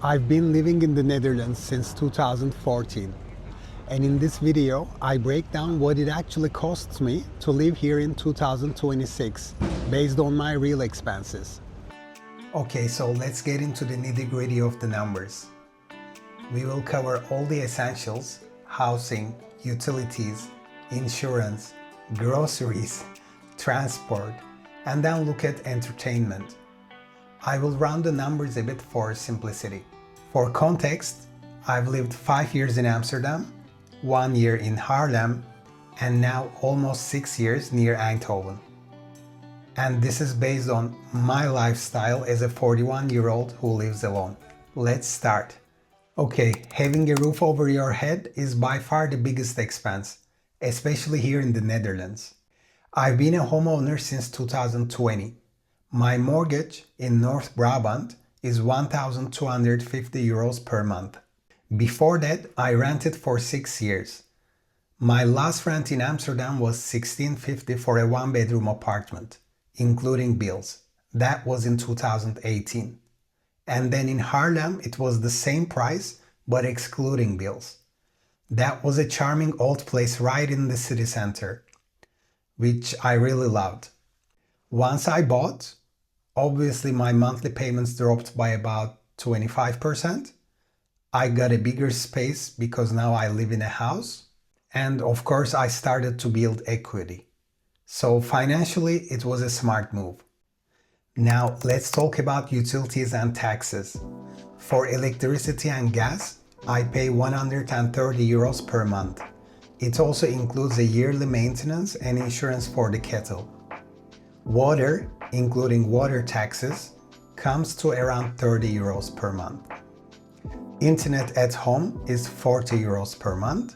I've been living in the Netherlands since 2014, and in this video I break down what it actually costs me to live here in 2026 based on my real expenses. Okay, so let's get into the nitty-gritty of the numbers. We will cover all the essentials: housing, utilities, insurance, groceries, transport, and then look at entertainment. I will round the numbers a bit for simplicity. For context, I've lived 5 years in Amsterdam, 1 year in Haarlem, and now almost 6 years near Eindhoven. And this is based on my lifestyle as a 41-year-old who lives alone. Let's start. Okay, having a roof over your head is by far the biggest expense, especially here in the Netherlands. I've been a homeowner since 2020. My mortgage in North Brabant is 1,250 euros per month. Before that, I rented for 6 years. My last rent in Amsterdam was 1650 for a one-bedroom apartment, including bills. That was in 2018. And then in Haarlem, it was the same price, but excluding bills. That was a charming old place right in the city center, which I really loved. Once I bought, obviously my monthly payments dropped by about 25%. I got a bigger space because now I live in a house. And of course, I started to build equity. So financially, it was a smart move. Now let's talk about utilities and taxes. For electricity and gas, I pay 130 euros per month. It also includes a yearly maintenance and insurance for the kettle. Water, including water taxes, comes to around 30 euros per month. Internet at home is 40 euros per month.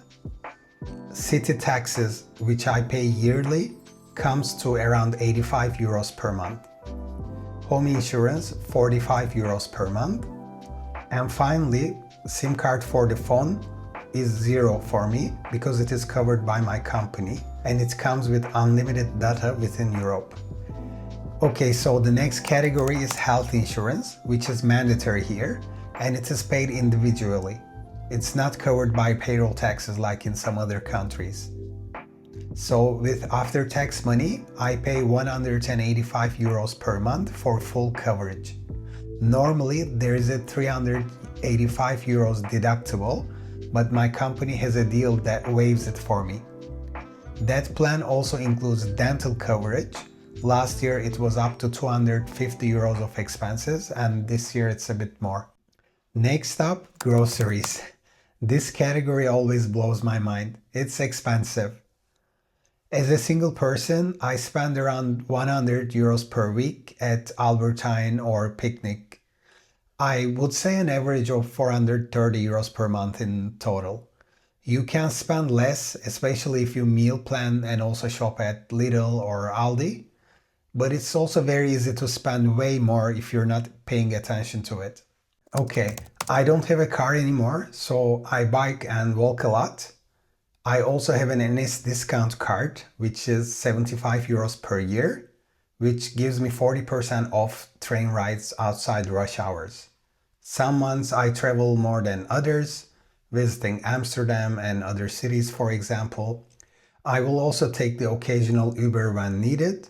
City taxes, which I pay yearly, comes to around 85 euros per month. Home insurance, 45 euros per month. And finally, SIM card for the phone is 0 for me because it is covered by my company and it comes with unlimited data within Europe. Okay, so the next category is health insurance, which is mandatory here, and it is paid individually. It's not covered by payroll taxes like in some other countries. So with after-tax money, I pay 185 euros per month for full coverage. Normally, there is a 385 euros deductible, but my company has a deal that waives it for me. That plan also includes dental coverage. Last year it was up to 250 euros of expenses, and this year it's a bit more. Next up, groceries. This category always blows my mind. It's expensive. As a single person, I spend around 100 euros per week at Albertine or Picnic. I would say an average of 430 euros per month in total. You can spend less, especially if you meal plan and also shop at Lidl or Aldi. But it's also very easy to spend way more if you're not paying attention to it. Okay, I don't have a car anymore, so I bike and walk a lot. I also have an NS discount card, which is 75 euros per year, which gives me 40% off train rides outside rush hours. Some months I travel more than others, visiting Amsterdam and other cities, for example. I will also take the occasional Uber when needed,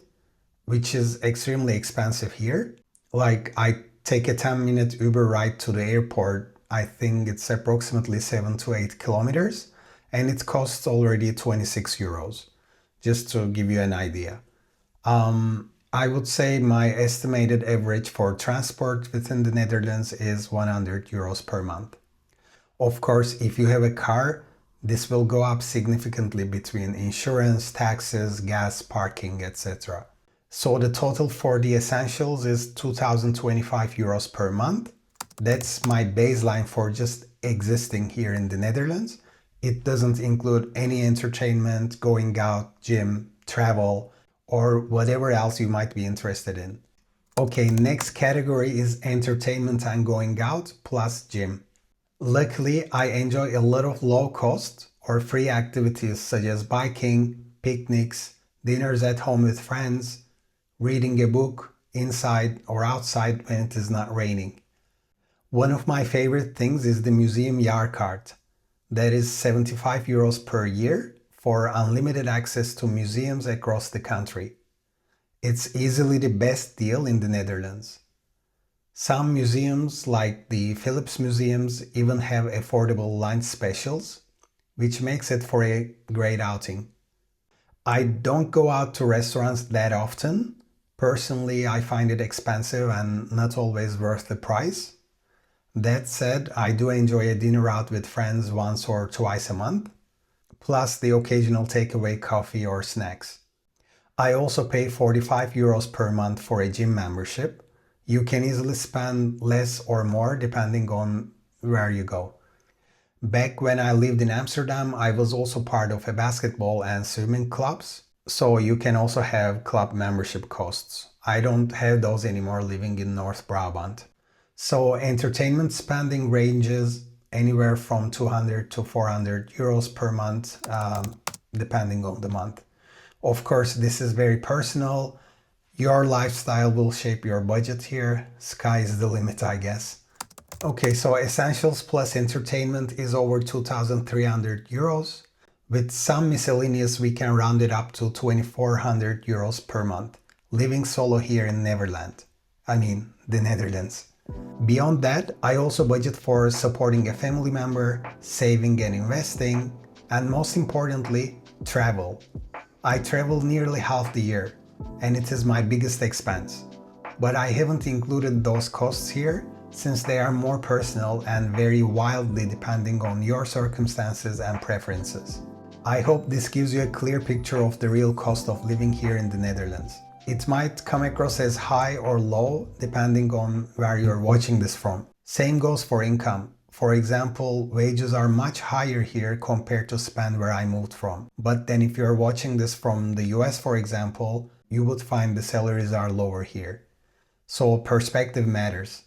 which is extremely expensive here. Like, I take a 10-minute Uber ride to the airport. I think it's approximately 7 to 8 kilometers, and it costs already 26 euros, just to give you an idea. I would say my estimated average for transport within the Netherlands is 100 euros per month. Of course, if you have a car, this will go up significantly between insurance, taxes, gas, parking, etc. So the total for the essentials is 2,025 euros per month. That's my baseline for just existing here in the Netherlands. It doesn't include any entertainment, going out, gym, travel, or whatever else you might be interested in. Okay, next category is entertainment and going out plus gym. Luckily, I enjoy a lot of low-cost or free activities such as biking, picnics, dinners at home with friends, reading a book inside or outside when it is not raining. One of my favorite things is the museum year card. That is 75 euros per year for unlimited access to museums across the country. It's easily the best deal in the Netherlands. Some museums, like the Philips museums, even have affordable lunch specials, which makes it for a great outing. I don't go out to restaurants that often. Personally, I find it expensive and not always worth the price. That said, I do enjoy a dinner out with friends once or twice a month, plus the occasional takeaway coffee or snacks. I also pay 45 euros per month for a gym membership. You can easily spend less or more depending on where you go. Back when I lived in Amsterdam, I was also part of a basketball and swimming clubs, so you can also have club membership costs. I don't have those anymore living in North Brabant. So entertainment spending ranges anywhere from 200 to 400 euros per month, depending on the month. Of course, this is very personal. Your lifestyle will shape your budget here. Sky is the limit, I guess. Okay, so essentials plus entertainment is over 2,300 euros. With some miscellaneous, we can round it up to 2,400 euros per month, living solo here in the Netherlands. Beyond that, I also budget for supporting a family member, saving and investing, and most importantly, travel. I travel nearly half the year, and it is my biggest expense. But I haven't included those costs here since they are more personal and vary wildly depending on your circumstances and preferences. I hope this gives you a clear picture of the real cost of living here in the Netherlands. It might come across as high or low depending on where you're watching this from. Same goes for income. For example, wages are much higher here compared to Spain where I moved from. But then if you're watching this from the US, for example, you would find the salaries are lower here. So perspective matters.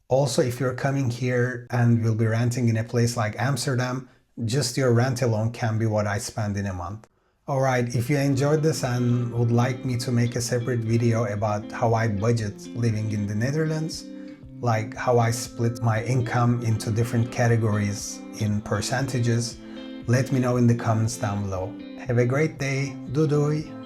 Also, if you're coming here and will be renting in a place like Amsterdam, just your rent alone can be what I spend in a month. Alright, if you enjoyed this and would like me to make a separate video about how I budget living in the Netherlands, like how I split my income into different categories in percentages, let me know in the comments down below. Have a great day. Doei doei!